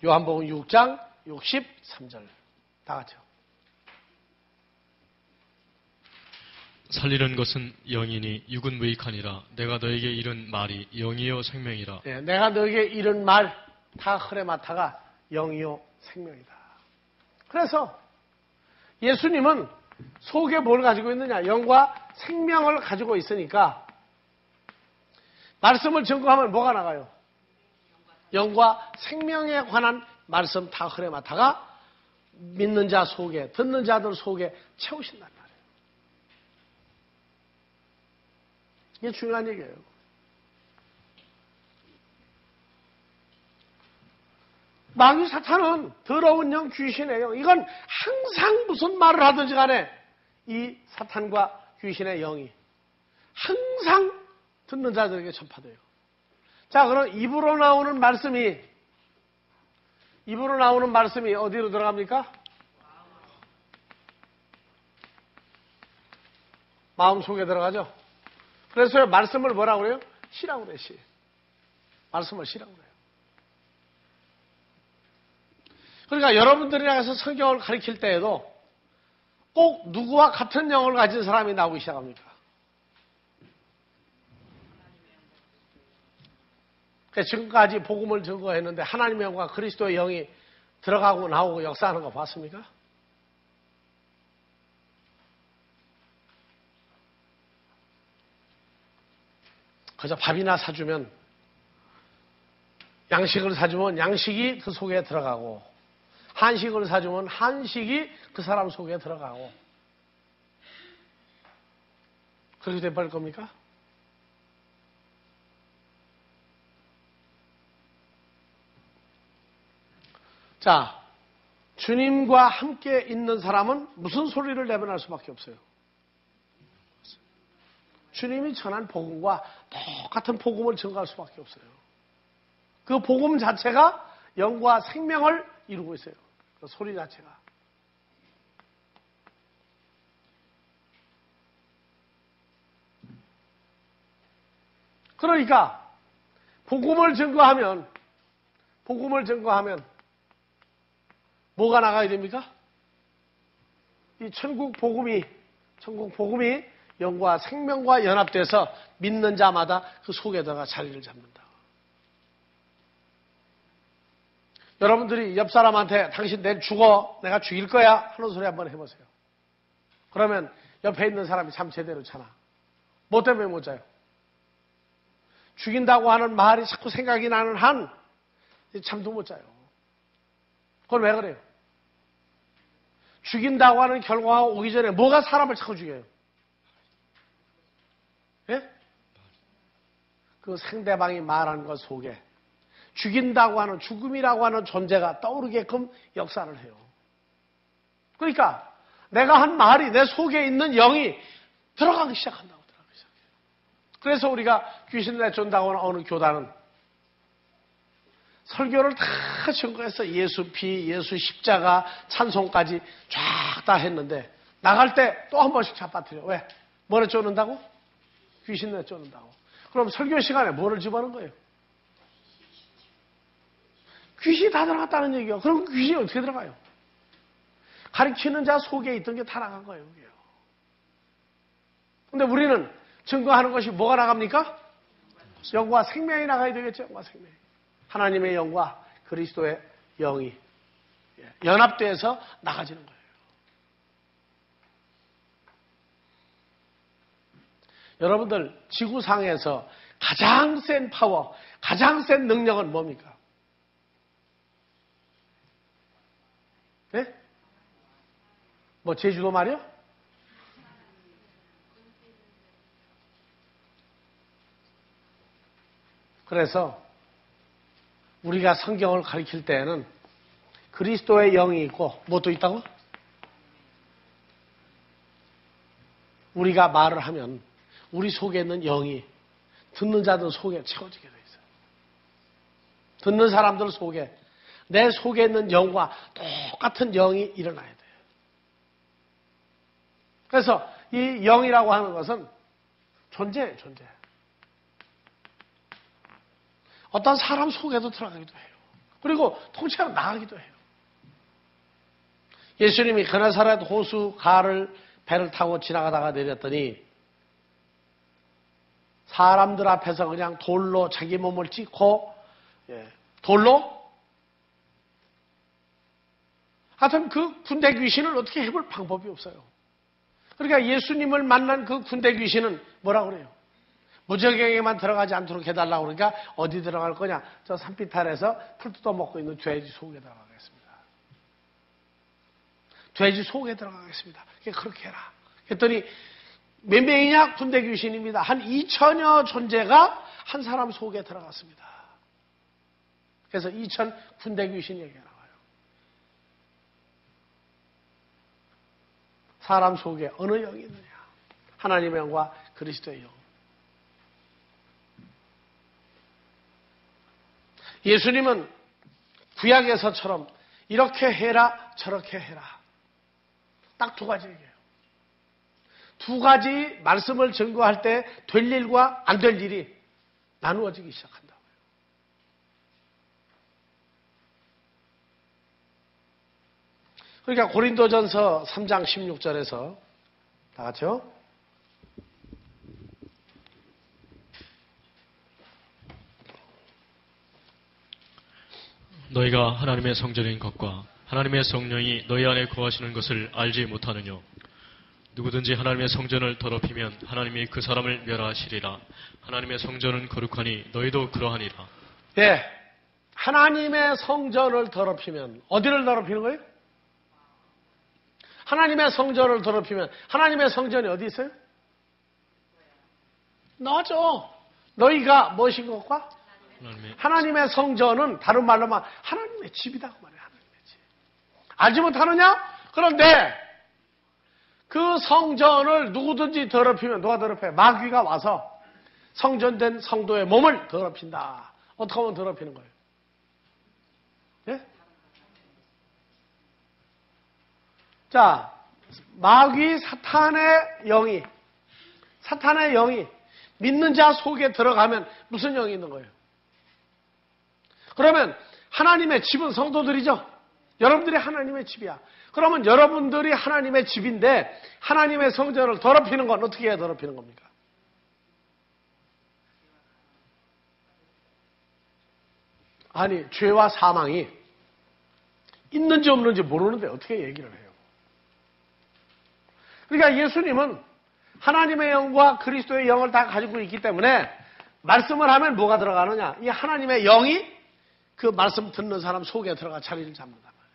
요한복음 6장 63절. 다 같이요. 살리는 것은 영이니 육은 무익하니라. 내가 너에게 이른 말이 영이요 생명이라. 네, 내가 너에게 이른 말 타흐레마타가 영이요 생명이다. 그래서 예수님은 속에 뭘 가지고 있느냐? 영과 생명을 가지고 있으니까 말씀을 증거하면 뭐가 나가요? 영과 생명에 관한 말씀 타흐레마타가 믿는 자 속에, 듣는 자들 속에 채우신단 말이에요. 이게 중요한 얘기예요. 마귀 사탄은 더러운 영, 귀신의 영, 이건 항상 무슨 말을 하든지 간에 이 사탄과 귀신의 영이 항상 듣는 자들에게 전파돼요. 자, 그럼 입으로 나오는 말씀이 어디로 들어갑니까? 마음 속에 들어가죠. 그래서 말씀을 뭐라고 그래요? 시라고 그래요, 시. 말씀을 시라고 그래요. 그러니까 여러분들이랑 해서 성경을 가르칠 때에도 꼭 누구와 같은 영을 가진 사람이 나오기 시작합니까? 지금까지 복음을 증거했는데 하나님의 영과 그리스도의 영이 들어가고 나오고 역사하는 거 봤습니까? 그저 밥이나 사주면 양식을 사주면 양식이 그 속에 들어가고 한식을 사주면 한식이 그 사람 속에 들어가고 그렇게 돼버릴 겁니까? 자, 주님과 함께 있는 사람은 무슨 소리를 내변할 수밖에 없어요. 주님이 전한 복음과 똑같은 복음을 증거할 수밖에 없어요. 그 복음 자체가 영과 생명을 이루고 있어요. 그 소리 자체가. 그러니까 복음을 증거하면 뭐가 나가야 됩니까? 이 천국 복음이 영과 생명과 연합돼서 믿는 자마다 그 속에다가 자리를 잡는다. 여러분들이 옆 사람한테 당신 내일 죽어, 내가 죽일 거야 하는 소리 한번 해보세요. 그러면 옆에 있는 사람이 잠 제대로 자나? 뭐 때문에 못 자요? 죽인다고 하는 말이 자꾸 생각이 나는 한 잠도 못 자요. 그건 왜 그래요? 죽인다고 하는 결과가 오기 전에 뭐가 사람을 자꾸 죽여요? 예? 그 상대방이 말하는 것 속에 죽인다고 하는, 죽음이라고 하는 존재가 떠오르게끔 역사를 해요. 그러니까 내가 한 말이 내 속에 있는 영이 들어가기 시작한다고. 그래서 우리가 귀신 내쫓는다고 하는 어느 교단은 설교를 다 증거해서 예수 피, 예수 십자가, 찬송까지 쫙 다 했는데 나갈 때 또 한 번씩 잡아뜨려. 왜? 뭐 내쫓는다고? 귀신 내쫓는다고. 그럼 설교 시간에 뭐를 집어넣은 거예요? 귀신이 다 들어갔다는 얘기예요. 그럼 귀신이 어떻게 들어가요? 가르치는 자 속에 있던 게 다 나간 거예요. 그런데 우리는 증거하는 것이 뭐가 나갑니까? 영과 생명이 나가야 되겠죠. 영과 생명. 하나님의 영과 그리스도의 영이 연합돼서 나가지는 거예요. 여러분들 지구상에서 가장 센 파워, 가장 센 능력은 뭡니까? 네? 뭐 제주도 말이요? 그래서 우리가 성경을 가르칠 때에는 그리스도의 영이 있고 무엇도 있다고? 우리가 말을 하면 우리 속에 있는 영이 듣는 자들 속에 채워지게 돼 있어요. 듣는 사람들 속에 내 속에 있는 영과 똑같은 영이 일어나야 돼요. 그래서 이 영이라고 하는 것은 존재예요, 존재. 어떤 사람 속에도 들어가기도 해요. 그리고 통째로 나가기도 해요. 예수님이 그네사렛 호수 가를 배를 타고 지나가다가 내렸더니 사람들 앞에서 그냥 돌로 자기 몸을 찍고 돌로 하여튼 그 군대 귀신을 어떻게 해볼 방법이 없어요. 그러니까 예수님을 만난 그 군대 귀신은 뭐라고 그래요? 무저갱에만 들어가지 않도록 해달라고 그러니까 어디 들어갈 거냐? 저 산비탈에서 풀 뜯어 먹고 있는 돼지 속에 들어가겠습니다. 돼지 속에 들어가겠습니다. 그렇게 해라. 그랬더니 몇 명이냐? 군대 귀신입니다. 한 2천여 존재가 한 사람 속에 들어갔습니다. 그래서 2천 군대 귀신 얘기가 나와요. 사람 속에 어느 영이 있느냐? 하나님의 영과 그리스도의 영. 예수님은 구약에서처럼 이렇게 해라 저렇게 해라. 딱 두 가지 얘기예요. 두 가지 말씀을 증거할 때 될 일과 안 될 일이 나누어지기 시작한다고요. 그러니까 고린도전서 3장 16절에서 다 같이요. 너희가 하나님의 성전인 것과 하나님의 성령이 너희 안에 거하시는 것을 알지 못하느뇨. 누구든지 하나님의 성전을 더럽히면 하나님이 그 사람을 멸하시리라. 하나님의 성전은 거룩하니 너희도 그러하니라. 예, 하나님의 성전을 더럽히면 어디를 더럽히는 거예요? 하나님의 성전을 더럽히면 하나님의 성전이 어디 있어요? 너죠. 너희가 무엇인 것과? 하나님의 성전은 다른 말로 하면 하나님의 집이다 그 말이에요. 하나님의 집. 알지 못하느냐? 그런데 그 성전을 누구든지 더럽히면 누가 더럽혀요? 마귀가 와서 성전된 성도의 몸을 더럽힌다. 어떻게 하면 더럽히는 거예요? 예? 자, 마귀 사탄의 영이 믿는 자 속에 들어가면 무슨 영이 있는 거예요? 그러면 하나님의 집은 성도들이죠? 여러분들이 하나님의 집이야. 그러면 여러분들이 하나님의 집인데 하나님의 성전을 더럽히는 건 어떻게 해야 더럽히는 겁니까? 아니, 죄와 사망이 있는지 없는지 모르는데 어떻게 얘기를 해요? 그러니까 예수님은 하나님의 영과 그리스도의 영을 다 가지고 있기 때문에 말씀을 하면 뭐가 들어가느냐? 이 하나님의 영이 그 말씀 듣는 사람 속에 들어가 자리를 잡는단 말이에요.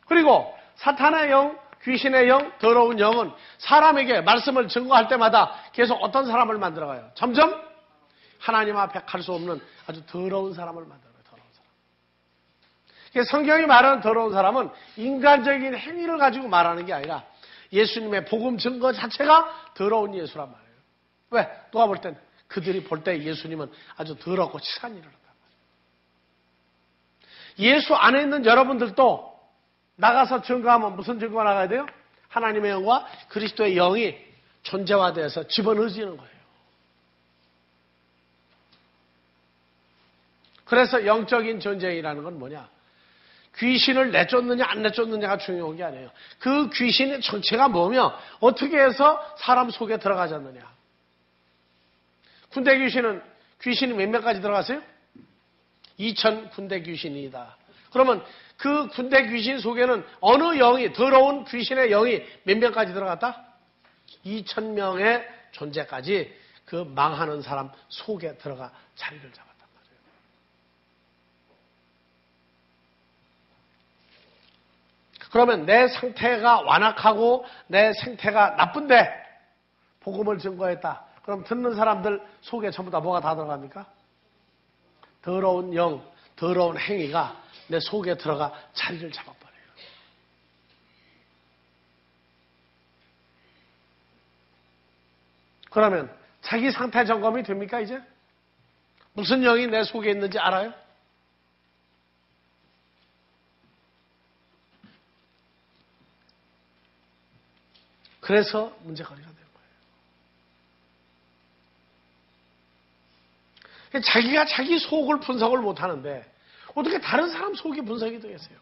그리고 사탄의 영, 귀신의 영, 더러운 영은 사람에게 말씀을 증거할 때마다 계속 어떤 사람을 만들어가요? 점점 하나님 앞에 갈 수 없는 아주 더러운 사람을 만들어요. 더러운 사람. 성경이 말하는 더러운 사람은 인간적인 행위를 가지고 말하는 게 아니라 예수님의 복음 증거 자체가 더러운 예수란 말이에요. 왜? 누가 볼 땐 그들이 볼 때 예수님은 아주 더럽고 치사한 일을 한단 말이에요. 예수 안에 있는 여러분들도 나가서 증거하면 무슨 증거가 나가야 돼요? 하나님의 영과 그리스도의 영이 존재화돼서 집어넣어지는 거예요. 그래서 영적인 전쟁이라는 건 뭐냐? 귀신을 내쫓느냐 안 내쫓느냐가 중요한 게 아니에요. 그 귀신의 정체가 뭐며 어떻게 해서 사람 속에 들어가졌느냐. 군대 귀신이 몇 명까지 들어갔어요? 2,000 군대 귀신이다. 그러면 그 군대 귀신 속에는 어느 영이, 더러운 귀신의 영이 몇 명까지 들어갔다? 2,000명의 존재까지 그 망하는 사람 속에 들어가 자리를 잡았단 말이에요. 그러면 내 상태가 완악하고 내 생태가 나쁜데 복음을 증거했다. 그럼 듣는 사람들 속에 전부 다 뭐가 다 들어갑니까? 더러운 영, 더러운 행위가 내 속에 들어가 자리를 잡아버려요. 그러면 자기 상태 점검이 됩니까 이제? 무슨 영이 내 속에 있는지 알아요? 그래서 문제거리가 돼요. 자기가 자기 속을 분석을 못하는데 어떻게 다른 사람 속이 분석이 되겠어요?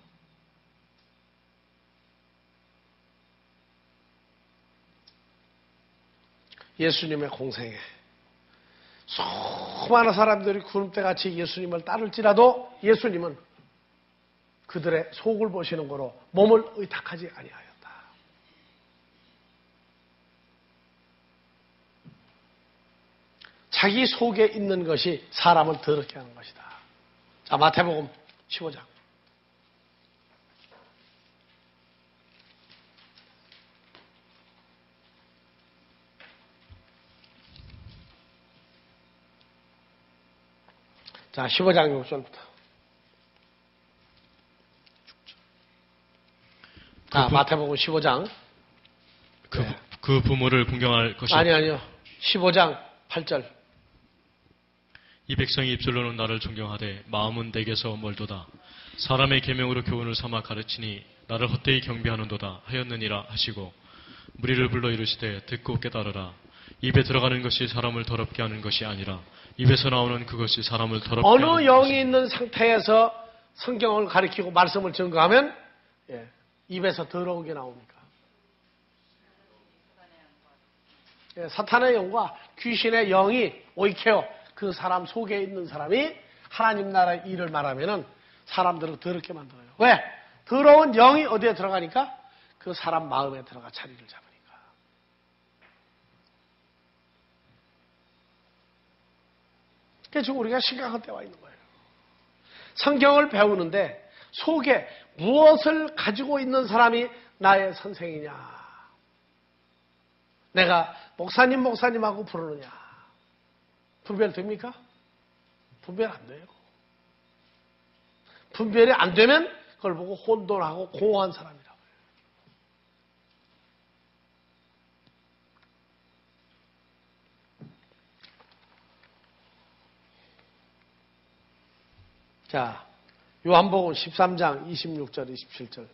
예수님의 공생에 수많은 사람들이 구름대같이 예수님을 따를지라도 예수님은 그들의 속을 보시는 거로 몸을 의탁하지 아니하였다. 자기 속에 있는 것이 사람을 더럽게 하는 것이다. 자, 마태복음 15장. 자, 15장 6절부터. 자, 마태복음 15장. 그 부모를 공경할 것이 아니요. 15장 8절. 이 백성이 입술로는 나를 존경하되 마음은 내게서 멀도다. 사람의 계명으로 교훈을 삼아 가르치니 나를 헛되이 경배하는도다 하였느니라 하시고 무리를 불러 이르시되 듣고 깨달으라. 입에 들어가는 것이 사람을 더럽게 하는 것이 아니라 입에서 나오는 그것이 사람을 더럽게 하는 어느 영이 있는 상태에서 성경을 가리키고 말씀을 증거하면 입에서 더러운 게 나옵니까? 사탄의 영과 귀신의 영이 오이케어 그 사람 속에 있는 사람이 하나님 나라의 일을 말하면은 사람들을 더럽게 만들어요. 왜? 더러운 영이 어디에 들어가니까? 그 사람 마음에 들어가 자리를 잡으니까. 그게 지금 우리가 심각한 때와 있는 거예요. 성경을 배우는데 속에 무엇을 가지고 있는 사람이 나의 선생이냐? 내가 목사님하고 부르느냐? 분별됩니까? 분별 안 돼요. 분별이 안 되면 그걸 보고 혼돈하고 공허한 사람이라고 해요. 자, 요한복음 13장 26절, 27절.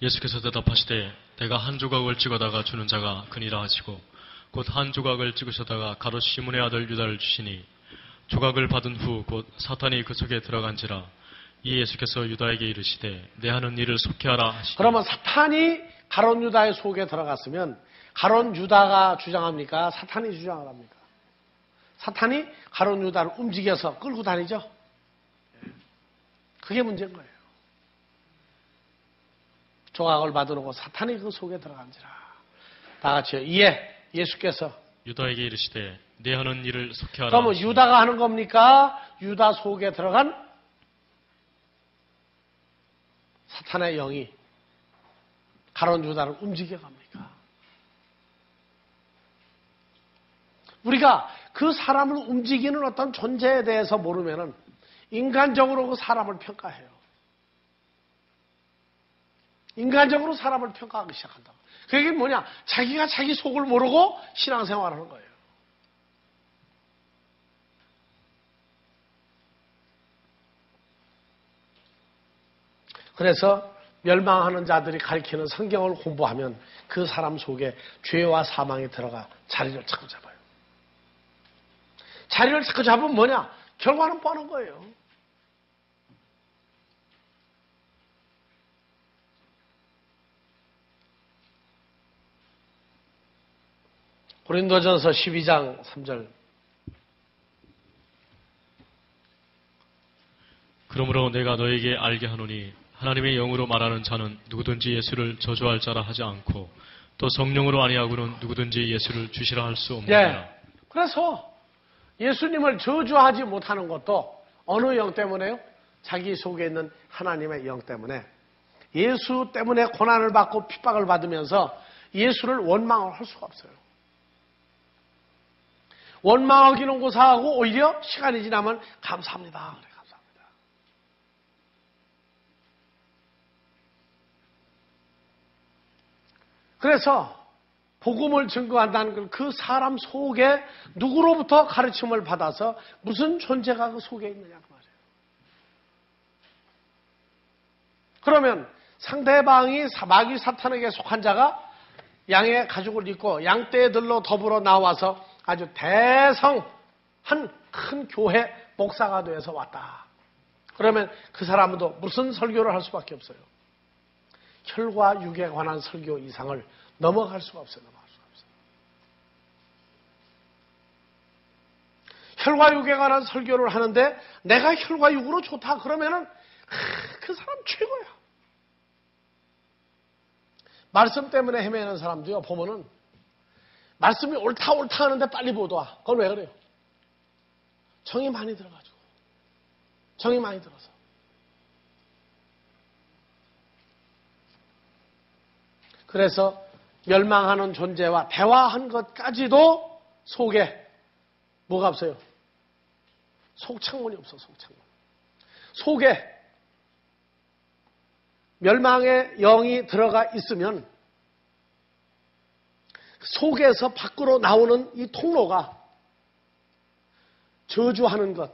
예수께서 대답하시되 내가 한 조각을 찍어다가 주는 자가 그니라 하시고 곧 한 조각을 찍으셔다가 가롯 시몬의 아들 유다를 주시니 조각을 받은 후 곧 사탄이 그 속에 들어간지라. 이 예수께서 유다에게 이르시되 내 하는 일을 속히하라 하시니. 그러면 사탄이 가롯 유다의 속에 들어갔으면 가롯 유다가 주장합니까? 사탄이 주장을 합니까? 사탄이 가롯 유다를 움직여서 끌고 다니죠. 그게 문제인 거예요. 조각을 받으려고 사탄이 그 속에 들어간지라. 다 같이요. 이에 예수께서 유다에게 이르시되 내 하는 일을 속히하라. 그러면 하시니. 유다가 하는 겁니까? 유다 속에 들어간 사탄의 영이 가롯 유다를 움직여 갑니까? 우리가 그 사람을 움직이는 어떤 존재에 대해서 모르면은 인간적으로 그 사람을 평가해요. 인간적으로 사람을 평가하기 시작한다. 그게 뭐냐? 자기가 자기 속을 모르고 신앙생활을 하는 거예요. 그래서 멸망하는 자들이 가리키는 성경을 공부하면 그 사람 속에 죄와 사망이 들어가 자리를 찾고 잡아요. 자리를 찾고 잡으면 뭐냐? 결과는 뻔한 거예요. 고린도전서 12장 3절. 그러므로 내가 너에게 알게 하노니 하나님의 영으로 말하는 자는 누구든지 예수를 저주할 자라 하지 않고 또 성령으로 아니하고는 누구든지 예수를 주시라 할 수 없느니라. 예. 그래서 예수님을 저주하지 못하는 것도 어느 영 때문에요? 자기 속에 있는 하나님의 영 때문에. 예수 때문에 고난을 받고 핍박을 받으면서 예수를 원망을 할 수가 없어요. 원망하기는 고사하고 오히려 시간이 지나면 감사합니다. 그래, 감사합니다. 그래서 복음을 증거한다는 그 사람 속에 누구로부터 가르침을 받아서 무슨 존재가 그 속에 있느냐 그 말이에요. 그러면 상대방이 마귀 사탄에게 속한 자가 양의 가죽을 입고 양떼들로 더불어 나와서 아주 대성한 큰 교회 목사가 되어서 왔다. 그러면 그 사람도 무슨 설교를 할 수밖에 없어요. 혈과 육에 관한 설교 이상을 넘어갈 수가 없어요. 넘어갈 수가 없어요. 혈과 육에 관한 설교를 하는데 내가 혈과 육으로 좋다 그러면은 그 사람 최고야. 말씀 때문에 헤매는 사람도요 보면은 말씀이 옳다 하는데 빨리 못 와. 그건 왜 그래요? 정이 많이 들어가지고. 정이 많이 들어서. 그래서 멸망하는 존재와 대화한 것까지도 속에 뭐가 없어요? 속창문이 없어. 속창문. 속에 멸망의 영이 들어가 있으면 속에서 밖으로 나오는 이 통로가 저주하는 것,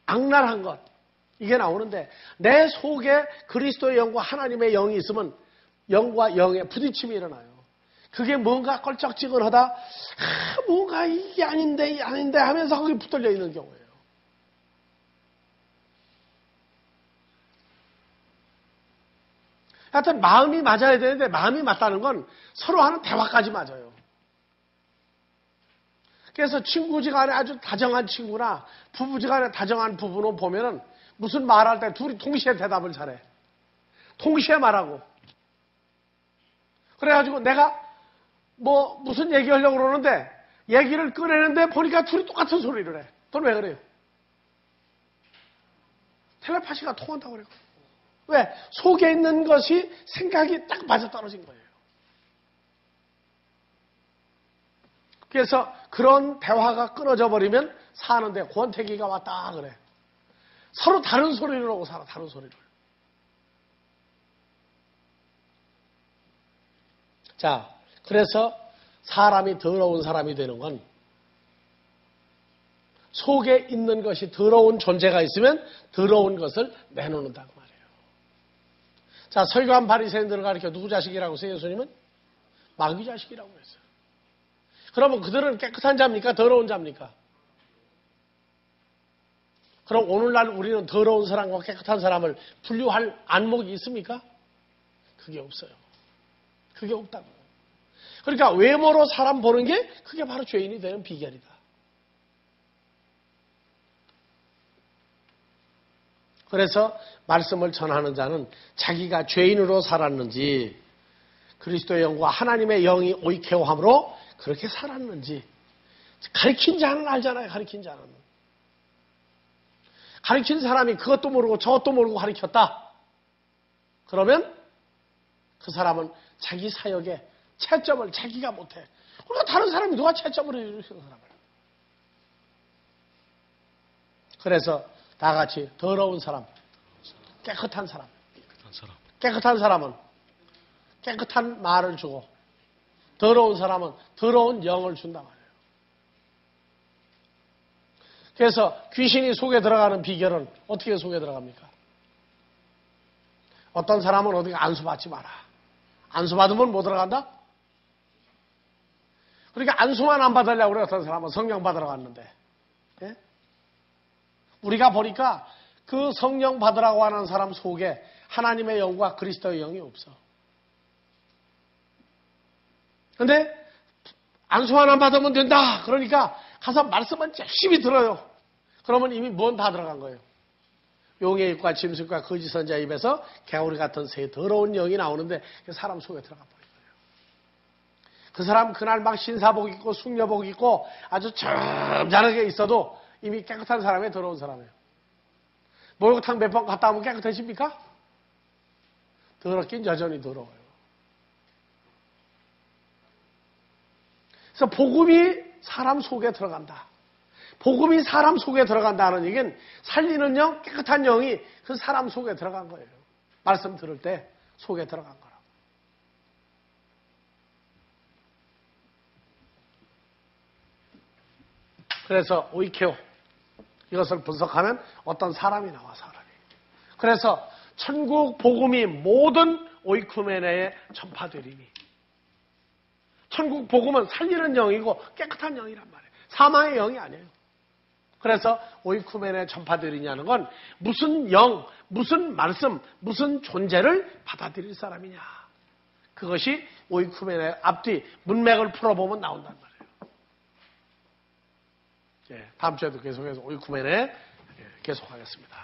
악랄한 것 이게 나오는데 내 속에 그리스도의 영과 하나님의 영이 있으면 영과 영의 부딪힘이 일어나요. 그게 뭔가 껄쩍지근하다 뭔가 이게 아닌데 하면서 거기 붙들려 있는 경우예요. 하여튼 마음이 맞아야 되는데 마음이 맞다는 건 서로 하는 대화까지 맞아요. 그래서 친구지간에 아주 다정한 친구나 부부지간에 다정한 부부는 보면은 무슨 말할 때 둘이 동시에 대답을 잘해. 동시에 말하고. 그래가지고 내가 뭐 무슨 얘기하려고 그러는데 얘기를 꺼내는데 보니까 둘이 똑같은 소리를 해. 그건 왜 그래요? 텔레파시가 통한다고 그래요. 왜? 속에 있는 것이 생각이 딱 맞아떨어진 거예요. 그래서 그런 대화가 끊어져 버리면 사는데 권태기가 왔다 그래. 서로 다른 소리를 하고 살아, 다른 소리를. 자, 그래서 사람이 더러운 사람이 되는 건 속에 있는 것이 더러운 존재가 있으면 더러운 것을 내놓는다고 말이에요. 자, 서기관 바리새인들을 가리켜 누구 자식이라고 했어요? 예수님은 마귀 자식이라고 했어요. 그러면 그들은 깨끗한 자입니까? 더러운 자입니까? 그럼 오늘날 우리는 더러운 사람과 깨끗한 사람을 분류할 안목이 있습니까? 그게 없어요. 그게 없다고. 그러니까 외모로 사람 보는 게 그게 바로 죄인이 되는 비결이다. 그래서 말씀을 전하는 자는 자기가 죄인으로 살았는지 그리스도의 영과 하나님의 영이 오이케오함으로 그렇게 살았는지 가르친 자는 알잖아요. 가르친 자는. 가르친 사람이 그것도 모르고 저것도 모르고 가르쳤다. 그러면 그 사람은 자기 사역에 채점을 자기가 못해. 그러니까 다른 사람이 누가 채점을 해주는 사람을. 그래서 다 같이 더러운 사람, 깨끗한 사람. 깨끗한 사람은 깨끗한 말을 주고 더러운 사람은 더러운 영을 준단 말이에요. 그래서 귀신이 속에 들어가는 비결은 어떻게 속에 들어갑니까? 어떤 사람은 어디 안수받지 마라. 안수받으면 못 들어간다? 그러니까 안수만 안 받으려고 그래. 어떤 사람은 성령 받으러 갔는데. 예? 우리가 보니까 그 성령 받으라고 하는 사람 속에 하나님의 영과 그리스도의 영이 없어. 근데 안수만 안 받으면 된다. 그러니까 가서 말씀은 열심히 들어요. 그러면 이미 뭔 다 들어간 거예요. 용의 입과 짐승과 거짓 선자 입에서 개구리 같은 새 더러운 영이 나오는데 사람 속에 들어가 버린 거예요. 그 사람 그날 막 신사복 입고 숙녀복 입고 아주 점잖하게 있어도 이미 깨끗한 사람이 더러운 사람이에요. 목욕탕 몇 번 갔다 오면 깨끗해집니까? 더럽긴 여전히 더러워요. 그래서 복음이 사람 속에 들어간다. 복음이 사람 속에 들어간다는 얘기는 살리는 영, 깨끗한 영이 그 사람 속에 들어간 거예요. 말씀 들을 때 속에 들어간 거라고. 그래서 오이케오 이것을 분석하면 어떤 사람이 나와 사람이. 그래서 천국 복음이 모든 오이쿠메네에 전파되리니. 천국 복음은 살리는 영이고 깨끗한 영이란 말이에요. 사망의 영이 아니에요. 그래서 오이쿠멘에 전파되리냐는 건 무슨 영, 무슨 말씀, 무슨 존재를 받아들일 사람이냐. 그것이 오이쿠멘의 앞뒤 문맥을 풀어보면 나온단 말이에요. 예, 다음 주에도 계속해서 오이쿠멘에 계속하겠습니다.